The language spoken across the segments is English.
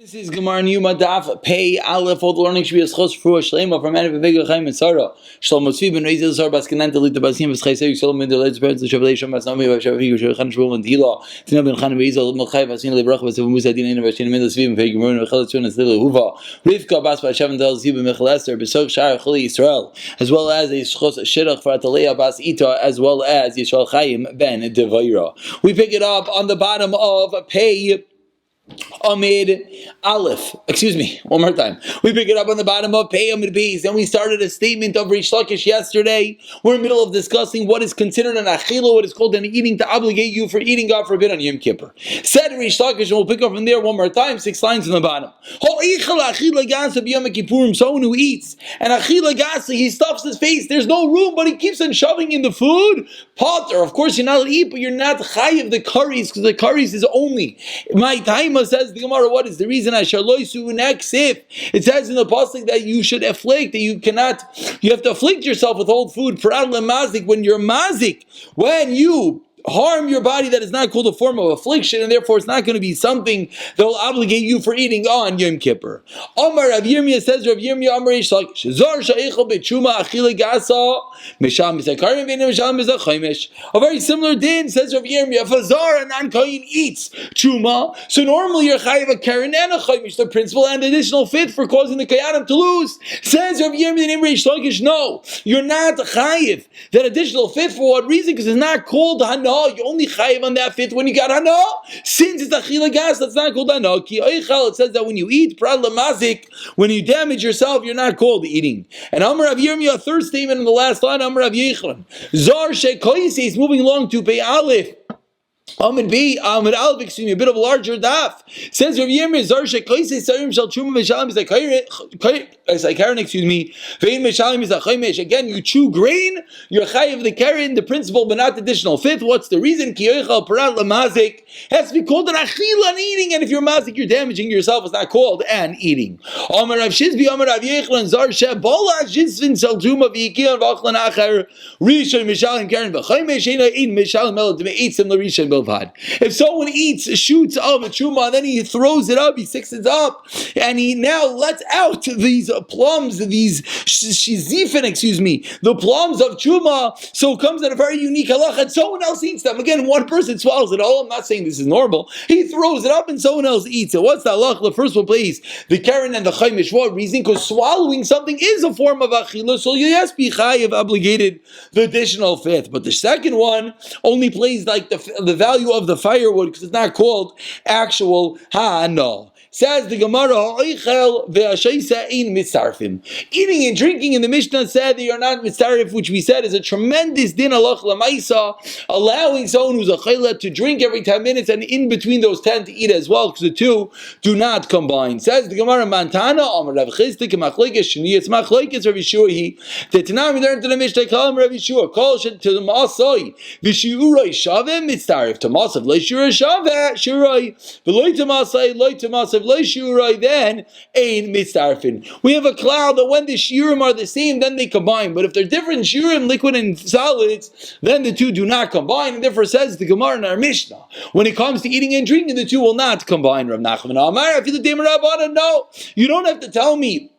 This is Gemara in Yoma Daf Pei Aleph. All the learning should be as chos for Shlema from Anav Vega Chaim and Sarah. Shalom Tzvi ben Reizel Sar Baskenan Delit Basim V'Schei Shalom Ben Delit Parents the Shavlei Shom Basnami Vashavi Yushan Shmuel and Dila. Tina ben Chaim Reizel Melchai Vasin Lebrach Vasav Musa Din Ina Vashin Mendel Tzvi ben Pei Gemara V'Chalat Shon and Zil Huva. Rivka Bas Vashav Del Zib ben Michal Esther Besok Shar Chali Yisrael, as well as a chos Shirach for Atalei Bas Ita, as well as Yishal Chaim ben Devaira. We pick it up on the bottom of Pei Amid Aleph. Excuse me, one more time. We pick it up on the bottom of Pei Amid Beis, and we started a statement of Rish Lakish yesterday. We're in the middle of discussing what is considered an achila, what is called an eating to obligate you for eating, God forbid, on Yom Kippur. Said Rish Lakish, and we'll pick up from there one more time, 6 lines on the bottom. Someone who eats, and achila gasa, he stuffs his face, there's no room, but he keeps on shoving in the food. Potter, of course you're not allowed to eat, but you're not chayiv the curries, because the curries is only my time. Says the Gemara, what is the reason? It says in the pasuk that you should afflict, that you have to afflict yourself with old food. When you're mazik, when you harm your body, that is not called a form of affliction, and therefore it's not going to be something that will obligate you for eating on Yom Kippur. Amar Rav Yirmiyah says, Rav Yirmiyah Amar Rish Lakish, Zar Sha'ichel B'Tshuma Achile Gasa Mishal Misakarim V'Inem Mishal Mizachaymesh. A very similar din, says Rav Yirmiyah, if a Zar, a non-Kohen, eats Tshuma, so normally you're chayiv a Karen and a Chaymesh, the principal and additional fifth for causing the Kayanim to lose. Says Rav Yirmiyah, the name Rish Lakish, no, you're not chayiv that additional fifth. For what reason? Because it's not called Hana. You only chayiv on that fifth when you got hana. Since it's achila gas, that's not called hana. Ki oichel, it says that when you eat prad lamazik, when you damage yourself, you're not called eating. And Amar Rav Yirmiyah, a third statement in the last line, Amar Rav Yechon, Zar shekoyis is moving along to Pei Aleph. Amid B, Amid Aleph, excuse me, a bit of a larger daf. Says Rav Yirmiyah, Zar shekoyis sarim shal truma v'shalim zakayin, excuse me, vein v'shalim zachaymesh. Again, you chew grain, you're chayiv the karen, the principal, but not the additional fifth. What's the reason? Ki yoichel parat lamazik has to be called an achila, an eating, and if you're mazik, you're damaging yourself. It's not called an eating. Amar Rav Shizbi, Amar Rav Yechon, Zar shebola jizvin shal truma v'yikion v'achlan acher rishon v'shalim karen v'chaymesh eina ein v'shalim elad me'etzim l'rishon belvad. If someone shoots of a truma, and then he throws it up, he sticks it up, and he now lets out these plums, these shizifin, the plums of truma, so it comes at a very unique halacha, and someone else eats them. Again, one person swallows it all. I'm not saying this is normal. He throws it up and someone else eats it. What's the halacha? The first one, please, the karen and the chaymish. What reason? Because swallowing something is a form of achila, so yes, bichai have obligated the additional fifth. But the second one only plays like the value of the firewood, because it's not called actual ha'anah. Says the Gemara, eating and drinking in the Mishnah said that you're not mitzarif, which we said is a tremendous din alach lamaisa, allowing someone who's a chayla to drink every 10 minutes and in between those 10 to eat as well, because the two do not combine. Says the Gemara, Mantana, Amar Rav Chisdik, Machlekes, Shni, Machlekes, Rav Yeshua, the Tanam, we learned to the Mishnah, Kalam Rav Yeshua, Kol to the Masai, Vishiuroi Shaveh, mitzarif, to Masav, Leishura Shaveh, Shuroi, Veloy to Masai, Loy to Masav, then ain mitzarfin. We have a cloud that when the shiurim are the same, then they combine. But if they're different shiurim, liquid and solids, then the two do not combine. And therefore says the Gemara in our Mishnah, when it comes to eating and drinking, the two will not combine. Rav Nachman Amar, no, you don't have to tell me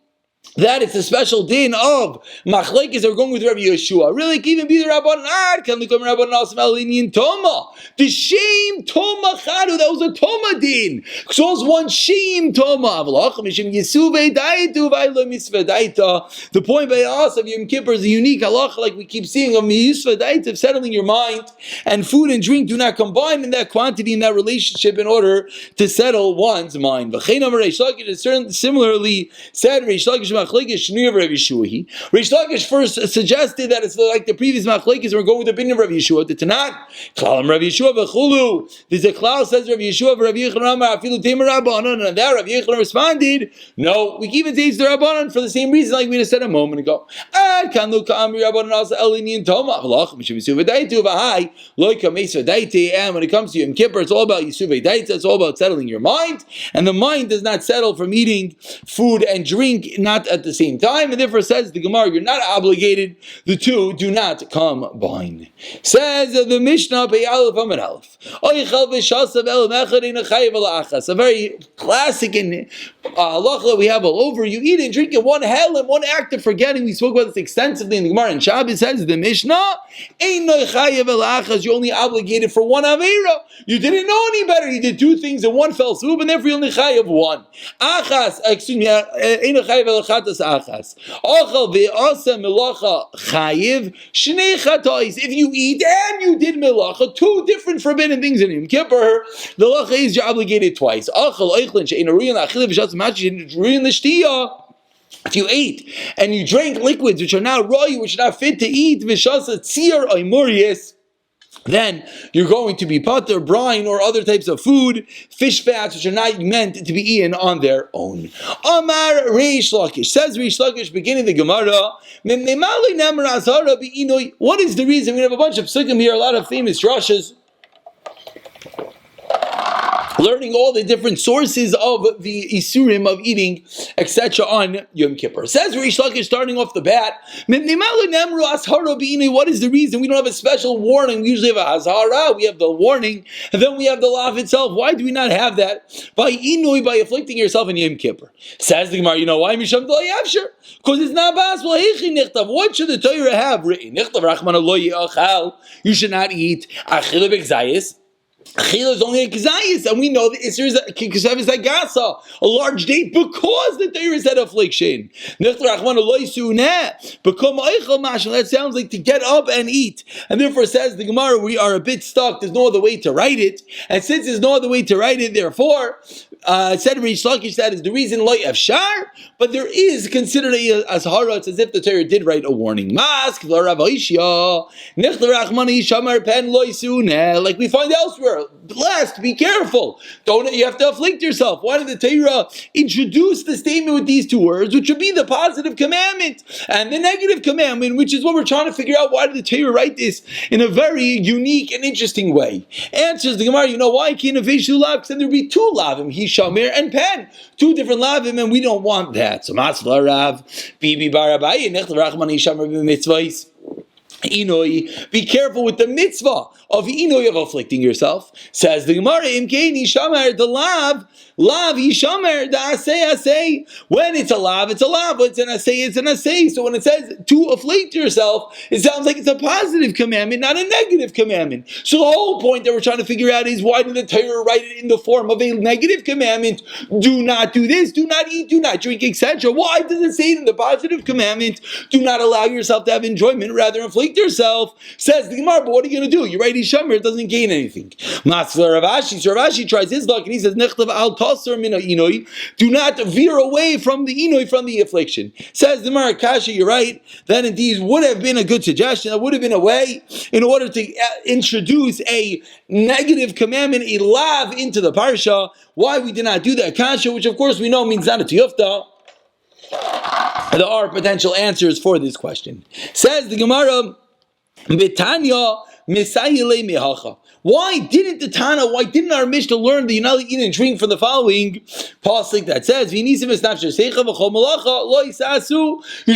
that it's a special din of machlekes that we're going with Rabbi Yeshua. Really, it can even be the Rabbanan. Can look at Rabbanan also Malinian Toma. The shame Toma Chadu, that was a Toma din. So it was one shame Toma. The point by us of Yom Kippur is a unique halacha, like we keep seeing of Miyusva Daita, settling your mind, and food and drink do not combine in that quantity, in that relationship, in order to settle one's mind. Similarly said Reish Lakish Machlekes Shnui of Rav Yeshua. Reish Lakish first suggested that it's like the previous Machlekes, we're going with the opinion of Rav Yeshua. The Tanakh, Klalam Rav Yeshua v'chulu. There's a cloud says Rav Yeshua Rav Yechon Amar Afilu Temer Rabbanon, and that Rav Yechon responded, no, we keep it to the Rabbanon for the same reason, like we just said a moment ago. And when it comes to Yom Kippur, it's all about Yisuvei Daita. It's all about settling your mind, and the mind does not settle from eating food and drink, not not at the same time, and therefore says the Gemara, you're not obligated. The two do not combine. Says the Mishnah, a very classic and halacha that we have all over. You eat and drink in one hell and one act of forgetting. We spoke about this extensively in the Gemara. And Shabbos says the Mishnah, you're only obligated for one avera. You didn't know any better. You did two things in one fell swoop, and therefore you only chayav one. Achas, excuse me, ein chayav elachatas achas. Achal ve'asa melacha chayiv shnei chatois. If you eat and you did melacha, two different forbidden things in Yom Kippur, the lacha is you're obligated twice. Achal eichlin she'ein aruyan achil v'shatz machi aruyan l'shtiyah. If you ate and you drank liquids which are not raw, which are not fit to eat, v'shasa tzir oimurius, then you're going to be pater, brine, or other types of food, fish fats, which are not meant to be eaten on their own. Amar Reish Lakish. Says Reish Lakish, beginning the Gemara, what is the reason? We have a bunch of psukim here, a lot of famous drushes, learning all the different sources of the isurim of eating, etc. on Yom Kippur. Says Reish Lakish, starting off the bat, what is the reason? We don't have a special warning. We usually have a hazara, we have the warning, and then we have the lav itself. Why do we not have that? By afflicting yourself in Yom Kippur. Says the Gemara, you know why? Because it's not possible. What should the Torah have written? You should not eat achil b'gzayis. Achila is only a kazayis, and we know that Isser is agasa, a large date, because the Torah said affliction. That sounds like to get up and eat, and therefore says the Gemara, we are a bit stuck. There's no other way to write it, and since there's no other way to write it, therefore, said Reish Lakish, that is the reason loy afshar, but there is considered as hara. It's as if the Torah did write a warning. Like we find elsewhere. Blessed, be careful. You have to afflict yourself. Why did the Torah introduce the statement with these two words, which would be the positive commandment and the negative commandment, which is what we're trying to figure out. Why did the Torah write this in a very unique and interesting way? Answers the Gemara, you know why? Because then there would be two lavim, hishamir and pen. Two different lavim, and we don't want that. So Masla Rav, Bibi Barabai, Nechel Rachman Hishamir b'mitzvahs. Inoi, be careful with the mitzvah of inoi, of afflicting yourself. Says the Gemara, Imkein Yishamer, the lav Yishamer, the asay. When it's a lav, it's a lav. When it's an asay, it's an asay. So when it says to afflict yourself, it sounds like it's a positive commandment, not a negative commandment. So the whole point that we're trying to figure out is, why did the Torah write it in the form of a negative commandment? Do not do this, do not eat, do not drink, etc. Why does it say in the positive commandment, do not allow yourself to have enjoyment, rather afflict yourself? Says the Gemara, but what are you going to do? You write Yishamer, it doesn't gain anything. Matzvah Ravashi, so Ravashi tries his luck and he says, Nechtav al tasar min inoi, do not veer away from the inoi, from the affliction. Says the Gemara, Kasha, you're right, that indeed would have been a good suggestion. That would have been a way in order to introduce a negative commandment, a lav, into the parsha. Why we did not do that? Kasha, which of course we know means not a tiyufta. There are potential answers for this question. Says the Gemara, Betanya Misayile Mehacha. Why didn't our Mishnah learn that you're not eat and drink from the following pasuk that says, you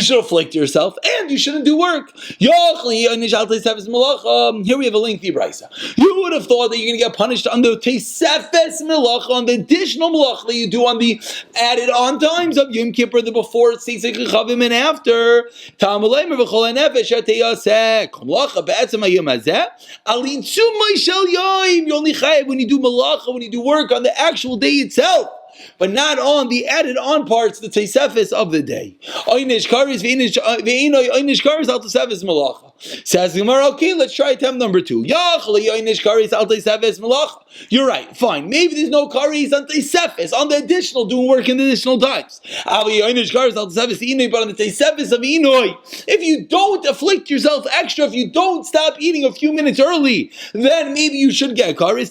should afflict yourself and you shouldn't do work. Here we have a lengthy brisa. You would have thought that you're going to get punished on the teisefes melacha, on the additional melacha that you do on the added on times of Yom Kippur, the before tzeisek chavim and after. You only chayav when you do malacha, when you do work on the actual day itself, but not on the added on parts, the teisefes of the day. Says the Gemara, okay, let's try attempt number 2. You're right, fine. Maybe there's no karis on teisefes, on the additional, doing work in the additional times. But on the teisefes of inoi, if you don't afflict yourself extra, if you don't stop eating a few minutes early, then maybe you should get karis.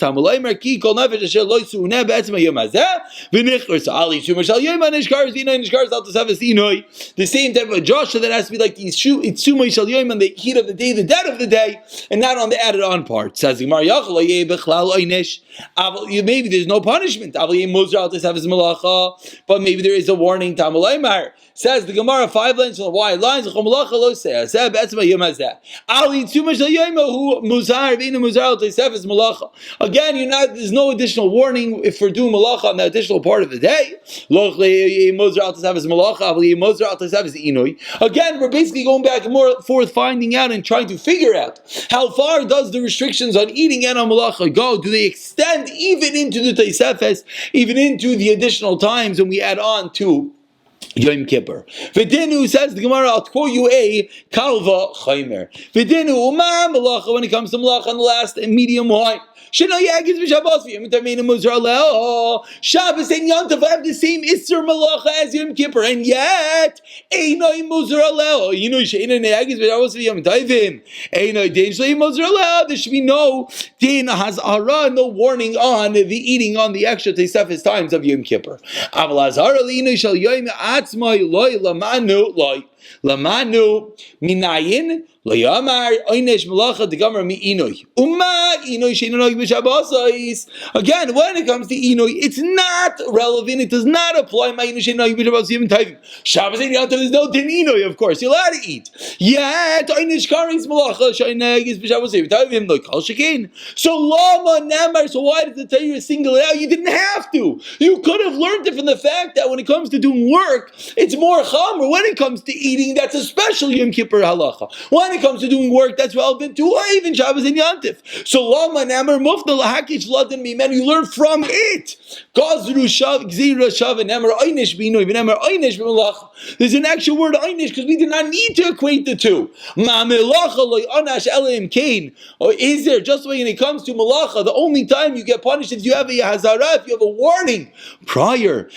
The same type of Joshua that has to be like the Itzumay Shal Yom, on the heat of the day, the dead of the day, and not on the added on part. Says the Gemara, maybe there's no punishment, but maybe there is a warning. Says the Gemara, 5 lines from the wide lines. Again, there's no additional warning if we're doing malacha on the additional part of the day. Again, we're basically going back and forth, finding out and trying to figure out how far does the restrictions on eating and on malacha go? Do they extend even into the Tosefes, even into the additional times when we add on to Yom Kippur? V'dinu, says the Gemara, I'll quote you a kalva chaymer. V'dinu umam malacha, when it comes to malacha on the last and medium wine. Shabbos and Yom have the same Isser Malacha as Yom Kippur, and yet Einoi Muzar Aleo. There should be no din hazara, no warning on the eating on the extra Tosefes times of Yom Kippur. Lamanu minayin loyamar oynesh malacha degamar mi inoy umma inoy sheinoy b'shabbos. Again, when it comes to inoy, it's not relevant. It does not apply. Ma inoy sheinoy b'shabbos yom tovim. Shabbos and Yom Tov is no din inoy. Of course, you're allowed to eat. Yet oynesh karis malacha sheinoy b'shabbos yom tovim lo kol shekin. So lama namar. So why did it tell you to single it out? You didn't have to. You could have learned it from the fact that when it comes to doing work, it's more chamer. When it comes to eating, that's a special Yom Kippur halacha. When it comes to doing work, that's relevant to even Shabbos and Yom Tov. So lama namar mufna lahakish laden mimen. You learn from it. There's an actual word einish because we did not need to equate the two. Or is there, just when it comes to malacha, the only time you get punished is if you have a hazara, if you have a warning prior.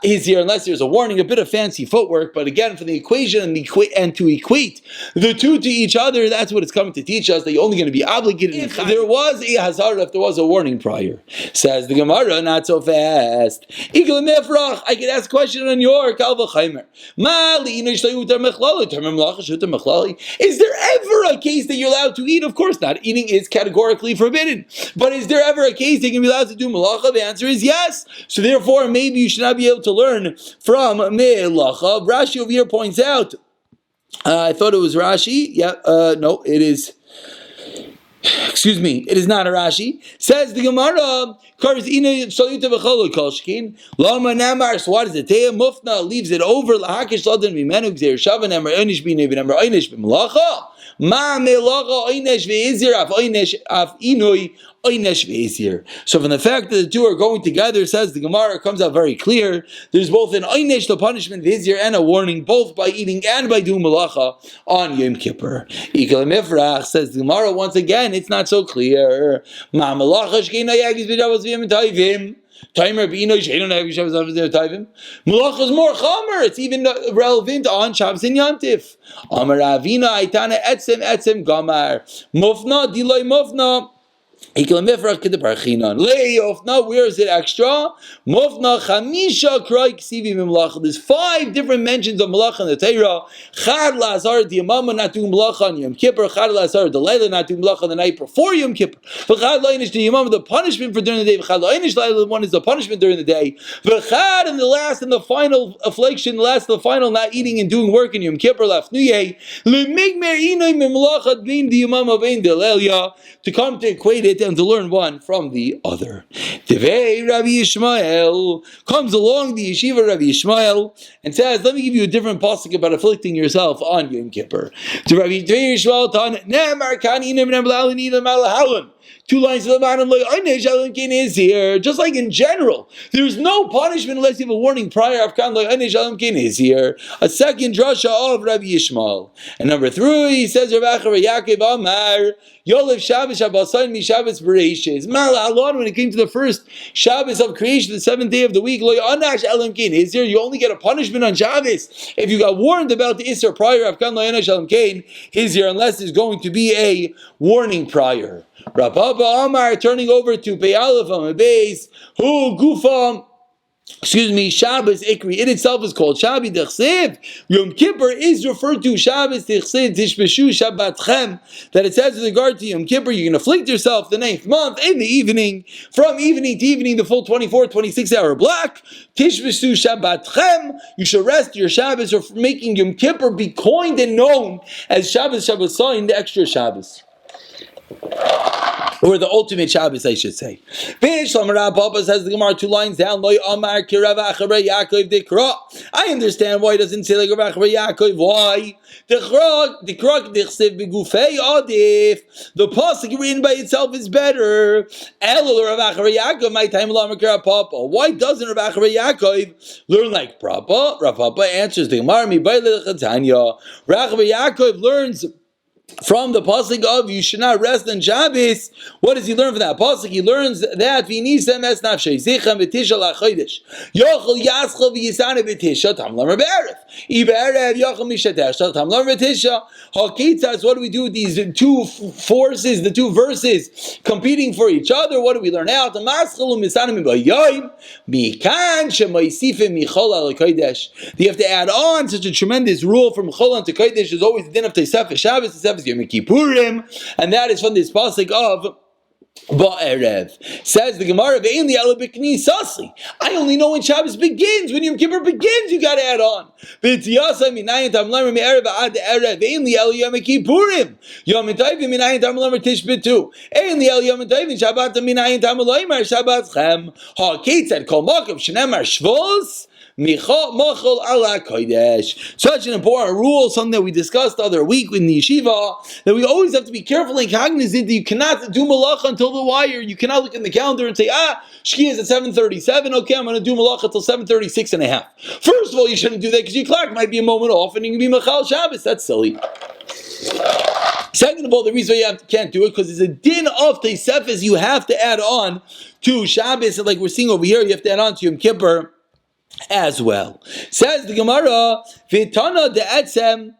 Is here unless there's a warning, a bit of fancy footwork, but again, for the equation and to equate the two to each other, that's what it's coming to teach us, that you're only going to be obligated if there was a hazara, if there was a warning prior. Says the Gemara, not so fast. I can ask a question on your kalva chaymer. Is there ever a case that you're allowed to eat? Of course not. Eating is categorically forbidden. But is there ever a case that you can be allowed to do malacha? The answer is yes. So therefore, maybe you should not be able to learn from melacha. Rashi over here points out, I thought it was Rashi. Yeah, no, it is. Excuse me, it is not a Rashi. Says the Gemara, so what is it? Mufna leaves it over. Ma melacha oynesh ve'izir af oynesh af inui oynesh ve'izir. So from the fact that the two are going together, says the Gemara, comes out very clear. There's both an oynesh, the punishment, ve'izir, and a warning, both by eating and by doing malacha on Yom Kippur. Ikel mifrach, says the Gemara once again, it's not so clear. Ma melacha shkeina yagis b'shavos v'yem tayvim. Timer Malach is more chamer. It's even relevant on Shabbos and Yom Tov. Amar Avina Aitana etzem gamar mufna dilay mufna. Now, where is it extra? There's 5 different mentions of malach in the Torah. Chad la'azar diyamama, not doing malach on Yom Kippur. Chad la'azar delayla, not doing malach on the night before Yom Kippur. V'chad la'inish diyamama, the punishment for during the day. V'chad la'inish layla, one is the punishment during the day. V'chad, and the last and the final affliction, the last and the final not eating and doing work in Yom Kippur. Lafnuyeh l'migmer inay memalacha bein diyamama bein delelya, to come to equate it and to learn one from the other. Devei Rabbi Yishmael comes along the yeshiva Rabbi Yishmael and says, let me give you a different pasuk about afflicting yourself on Yom Kippur. To Rabbi Yishmael, Ne'emar kani inim nemlal nidam alahalan. 2 lines to the bottom, is here. Just like in general, there's no punishment unless you have a warning prior. Is here. A second drasha of Rabbi Yishmael. And number 3, he says, Yaakov Amar, Yolev Shabbos Shabbosayin Mi Shabbos Bereishis. Mal'alon, when it came to the first Shabbos of creation, the 7th day of the week, Lo Yanash Elam Kain. Is here. You only get a punishment on Shabbos if you got warned about the Isser prior. Afkan Lo Yanash Elam Kain. Is here, unless there's going to be a warning prior. Rabba Amar, turning over to Pei Aleph on the base, who Gufam. Shabbos Ikri, it itself is called Shabbat Dechsev. Yom Kippur is referred to Shabbos Dechsev Tishbeshu Shabbatchem, that it says with regard to Yom Kippur, you can afflict yourself the 9th month in the evening, from evening to evening, the full 24, 26-hour block. Tishbeshu Shabbatchem, you should rest your Shabbos, or making Yom Kippur be coined and known as Shabbos Shabbatzai, the extra Shabbos. Or the ultimate Shabbos, I should say. Papa says the Gemara 2 lines down. I understand why it doesn't say like Rav Achar Yaakov. Why? The pasuk written by itself is better. Why doesn't Rav Achar Yaakov learn like Papa? Rav Papa answers the Gemara. Rav Achar Yaakov learns from the pasuk of you should not rest on Shabbos. What does he learn from that pasuk? He learns that v'nisem es nafshei zichem v'tisha lachodesh yochel yaschel v'yisane v'tisha tamlam be'erev ibe'erev yochel mishatesh tamlam v'tisha hakitzas. What do we do with these two forces, the two verses competing for each other? What do we learn out? Maschel u'misanim b'yoyim mikan shemoisifim michol al kodesh. You have to add on such a tremendous rule from chol to kodesh. Is always the din of Tosefes Shabbos. Yom Kippurim, and that is from this pasuk of Ba'erev. Says the Gemara, I only know when Shabbos begins. When Yom Kippur begins, you got to add on. Such an important rule, something that we discussed the other week in the yeshiva, that we always have to be careful and cognizant that you cannot do malacha until the wire. You cannot look in the calendar and say, Shkia is at 7:37, okay, I'm going to do malacha until 7:36 and a half. First of all, you shouldn't do that because your clock might be a moment off and you can be machal Shabbos. That's silly. Second of all, the reason why you can't do it because it's a din of Tosefes. You have to add on to Shabbos, and like we're seeing over here, you have to add on to Yom Kippur as well. Says the Gemara, Vitana de Etzem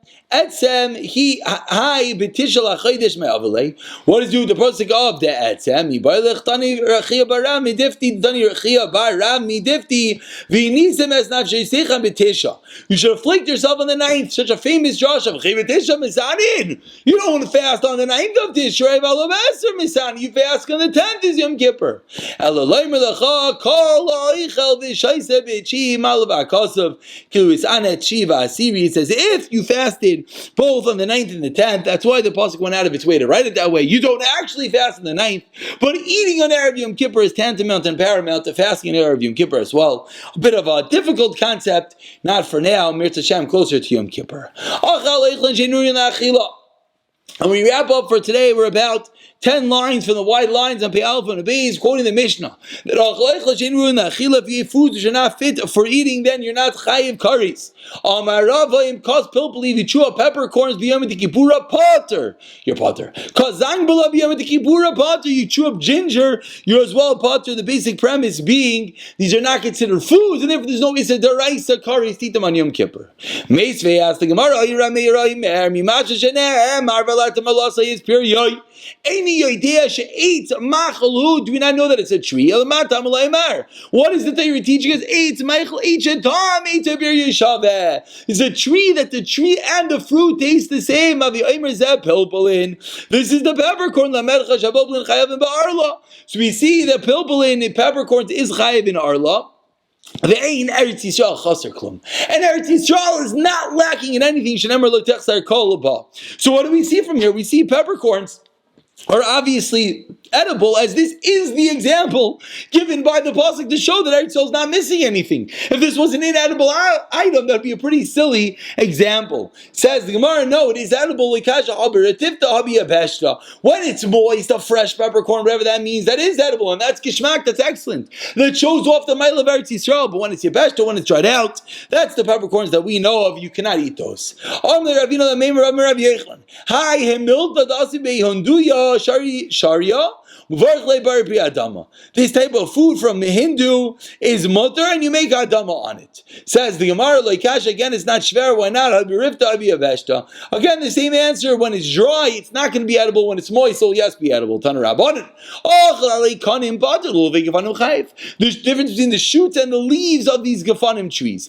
he hai betishal achodesh me'avalei. What does do with the pasuk of the Etzem? Yibarlech tani rachia bara midifti tani rachia bara midifti v'nisem es nafshei seicham betisha. You should afflict yourself on the 9th. Such a famous Josh of betisha misanin. You don't want to fast on the 9th of Tishrei v'alaveser misanin. You fast on the 10th is Yom Kippur. Elalei melacha kol oichel v'shaisa b'chi malavakasav kilu isanet shiva asiri. It says if you fasted both on the 9th and the 10th, that's why the pasuk went out of its way to write it that way. You don't actually fast on the 9th, but eating on Erev Yom Kippur is tantamount and paramount to fasting on Erev Yom Kippur as well. A bit of a difficult concept, not for now. Mirz Hashem, closer to Yom Kippur. And we wrap up for today. We're about 10 lines from the wide lines on Pei Aleph and Beis, quoting the Mishnah that if you eat foods which are not fit for eating, then you're not chayiv karis. If you chew up peppercorns, potter, you're potter. You chew up ginger, you're as well potter. The basic premise being these are not considered foods, and therefore there's no issa deraisa karis to eat them on Yom Kippur. Meisvei asked the Gemara, is pure yoy. Any idea she eats machalu? Do we not know that it's a tree? What is it that you're teaching us? It's machal each a tom each a bir yishaveh. It's a tree that the tree and the fruit taste the same. This is the peppercorn. So we see the pilpulin in peppercorns is chayav in arla. And Eretz Yisrael is not lacking in anything. So what do we see from here? We see peppercorns are obviously edible, as this is the example given by the pasuk to show that Eretz Yisrael is not missing anything. If this was an inedible item, that would be a pretty silly example. Says the Gemara, no, it is edible. When it's moist, a fresh peppercorn, whatever that means, that is edible, and that's gishmak, that's excellent. That shows off the mile of Eretz Yisrael. But when it's yabeshta, when it's dried out, that's the peppercorns that we know of. You cannot eat those. Hi, This type of food from the Hindu is mutter, and you make adama on it. Says the Gemara, loikash, again, it's not shver. Why not? Again, the same answer. When it's dry, it's not going to be edible. When it's moist, so yes, be edible. There's difference between the shoots and the leaves of these gefanim trees.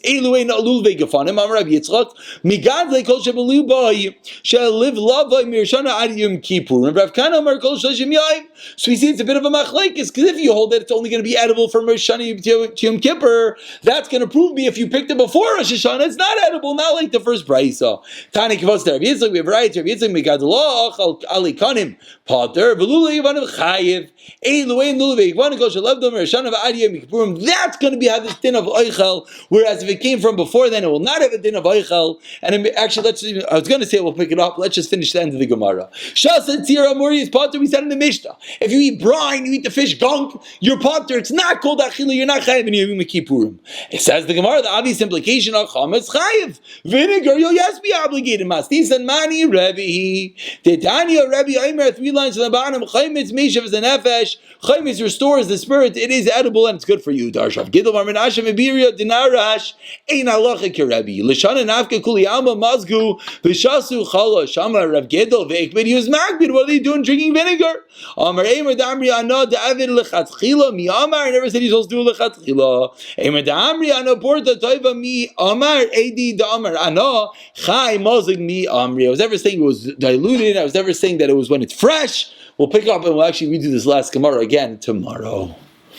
So we see it's a bit of a machlekes, because if you hold that it's only going to be edible from Rosh Hashanah to Yom Kippur, that's going to prove me if you picked it before Rosh Hashanah, it's not edible, not like the first brayso. Tani kivos there. We have variety. We have megadloch ali kanim pater velule yavanim chayiv eiluein lule yavanim kol shalevdom Rosh Hashanah v'ad Yom Kippurim. That's going to be have this din of oichel. Whereas if it came from before, then it will not have a din of oichel. And actually, I was going to say we'll pick it up. Let's just finish the end of the Gemara. Shas and tzira amori is pater. We said in the Mishnah. If you eat brine, you eat the fish gunk, you're potter. It's not called achila. You're not chayiv in Yom Kippurim. It says the Gemara, the obvious implication of chametz chayiv. Vinegar, you'll yes be obligated. Mastis and mani Rebbe. Titania Rebbe Aimer, 3 lines on the bottom. Chametz meishav is an nefesh. Chametz restores the spirit. It is edible and it's good for you. Darshav gidol marmin ashem ibiria dinarash ein halacha kerebbe. L'shana nafka kuli alma mazgu v'shasu chala shama Rav Gidol ve'ekbid yuz magbid. What are they doing drinking vinegar? Amar Eimer Damri Ana David lechatchila mi Amar. I never said he's supposed to do lechatchila. Eimer Damri Ana Porta Toiva mi Amar Adi Damar Ana Chai Mozig mi Amri. I was never saying it was diluted. I was never saying that it was when it's fresh. We'll pick up and we'll actually redo this last Gemara again tomorrow.